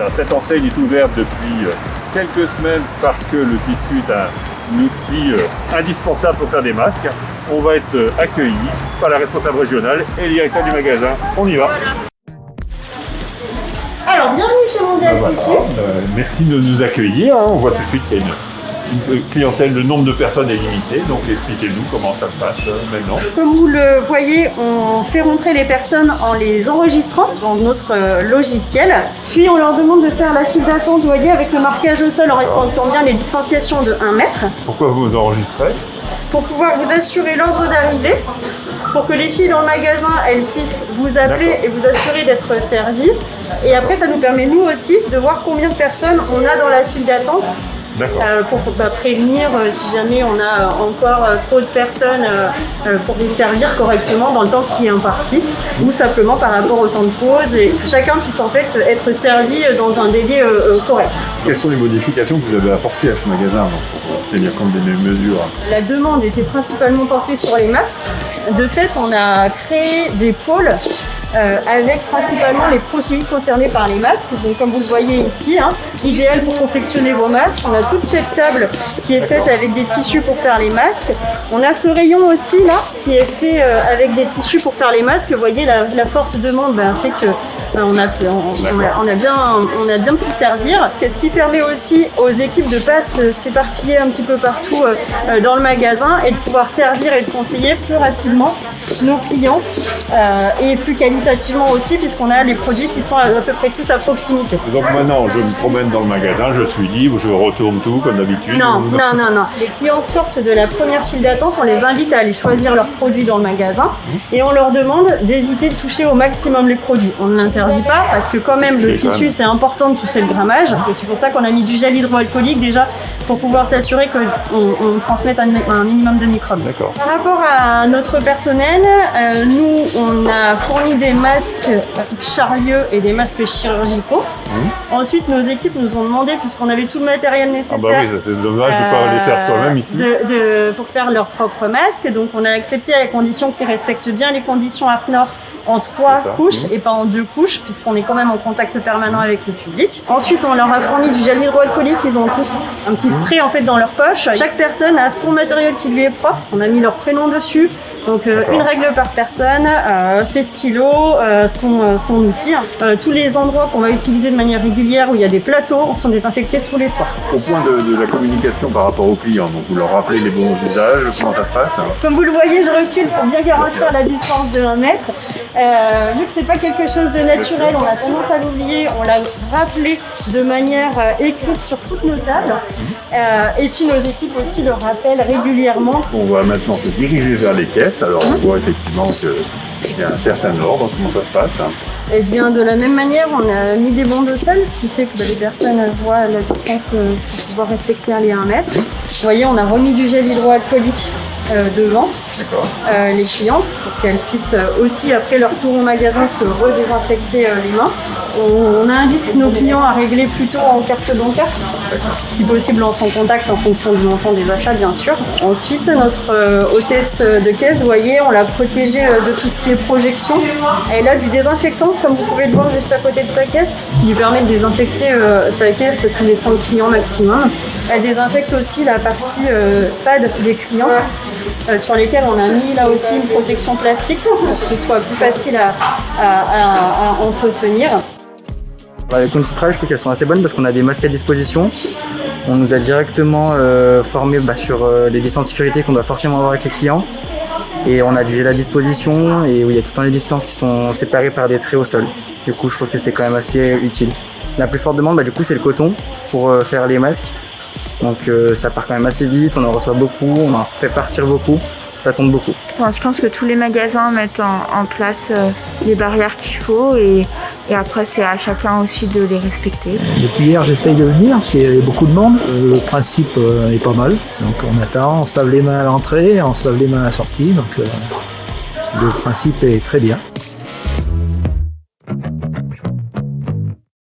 Alors, cette enseigne est ouverte depuis quelques semaines parce que le tissu est un outil indispensable pour faire des masques. On va être accueillis par la responsable régionale et le directeur du magasin. On y va. Alors, bienvenue chez Mondial Tissu. Merci de nous accueillir. On voit tout de suite qu'il y a une clientèle, le nombre de personnes est limité. Donc expliquez-nous comment ça se passe maintenant. Comme vous le voyez, on fait rentrer les personnes en les enregistrant dans notre logiciel. Puis on leur demande de faire la file d'attente, vous voyez, avec le marquage au sol en respectant bien les distanciations de 1 mètre. Pourquoi vous enregistrez? Pour pouvoir vous assurer l'ordre d'arrivée, pour que les filles dans le magasin, elles puissent vous appeler et vous assurer d'être servies. Et après, ça nous permet nous aussi de voir combien de personnes on a dans la file d'attente. Pour prévenir si jamais on a encore trop de personnes pour les servir correctement dans le temps qui est imparti, ou simplement par rapport au temps de pause, et que chacun puisse en fait être servi dans un délai correct. Quelles sont les modifications que vous avez apportées à ce magasin pour tenir compte des mesures? La demande était principalement portée sur les masques. De fait, on a créé des pôles avec principalement les produits concernés par les masques. Donc comme vous le voyez ici, idéal pour confectionner vos masques. On a toute cette table qui est faite avec des tissus pour faire les masques. On a ce rayon aussi là qui est fait avec des tissus pour faire les masques. Vous voyez la forte demande fait que on a bien pu servir. Ce qui permet aussi aux équipes de ne pas s'éparpiller un petit peu partout dans le magasin et de pouvoir servir et de conseiller plus rapidement nos clients et plus qualitativement aussi, puisqu'on a les produits qui sont à peu près tous à proximité. Donc maintenant, je me promène dans le magasin, je suis libre, je retourne tout comme d'habitude. Non. Les clients sortent de la première file d'attente, on les invite à aller choisir leurs produits dans le magasin et on leur demande d'éviter de toucher au maximum les produits. On ne l'interdit pas parce que quand même le tissu, c'est important de toucher le grammage. Et c'est pour ça qu'on a mis du gel hydroalcoolique déjà pour pouvoir s'assurer qu'on transmette un minimum de microbes. D'accord. Par rapport à notre personnel, nous on a fourni des masques type Charlieu et des masques chirurgicaux. Ensuite, nos équipes nous ont demandé, puisqu'on avait tout le matériel nécessaire, c'est dommage de ne pas les faire soi-même ici, pour faire leurs propres masques. Donc on a accepté à la condition qu'ils respectent bien les conditions AFNOR en 3 couches et pas en 2 couches, puisqu'on est quand même en contact permanent avec le public. Ensuite, on leur a fourni du gel hydroalcoolique. Ils ont tous un petit spray en fait dans leur poche. Chaque personne a son matériel qui lui est propre. On a mis leur prénom dessus. Donc une règle par personne, ses stylos, son outil. Tous les endroits qu'on va utiliser de manière régulière où il y a des plateaux sont désinfectés tous les soirs. Au point de la communication par rapport aux clients, donc vous leur rappelez les bons usages, comment ça se passe? Comme vous le voyez, je recule pour bien garantir la distance de 1 mètre. Vu que c'est pas quelque chose de naturel, on a tendance à l'oublier, on l'a rappelé de manière écrite sur toutes nos tables. Et puis nos équipes aussi le rappellent régulièrement. On va maintenant se diriger vers les caisses. Alors on voit effectivement qu'il y a un certain ordre. Comment ça se passe? Eh bien, de la même manière, on a mis des bandes au sol, ce qui fait que les personnes voient la distance pour pouvoir respecter les 1 mètre. Vous voyez, on a remis du gel hydroalcoolique devant les clientes pour qu'elles puissent aussi, après leur tour au magasin, se redésinfecter les mains. On invite nos clients à régler plutôt en carte bancaire, si possible en sans contact en fonction du montant des achats bien sûr. Ensuite, notre hôtesse de caisse, vous voyez, on l'a protégée de tout ce qui est projection. Elle a du désinfectant, comme vous pouvez le voir juste à côté de sa caisse, qui lui permet de désinfecter sa caisse tous les 5 clients maximum. Elle désinfecte aussi la partie pad des clients. Sur lesquels on a mis là aussi une protection plastique pour que ce soit plus facile à entretenir. Les conditions de travail, je trouve qu'elles sont assez bonnes parce qu'on a des masques à disposition. On nous a directement formés sur les distances de sécurité qu'on doit forcément avoir avec les clients. Et on a du gel à disposition et il y a tout le temps des distances qui sont séparées par des traits au sol. Du coup, je trouve que c'est quand même assez utile. La plus forte demande, c'est le coton pour faire les masques. Donc ça part quand même assez vite, on en reçoit beaucoup, on en fait partir beaucoup, ça tombe beaucoup. Je pense que tous les magasins mettent en place les barrières qu'il faut et après c'est à chacun aussi de les respecter. Depuis hier j'essaye de venir parce qu'il y a beaucoup de monde, le principe est pas mal. Donc on attend, on se lave les mains à l'entrée, on se lave les mains à la sortie, donc le principe est très bien.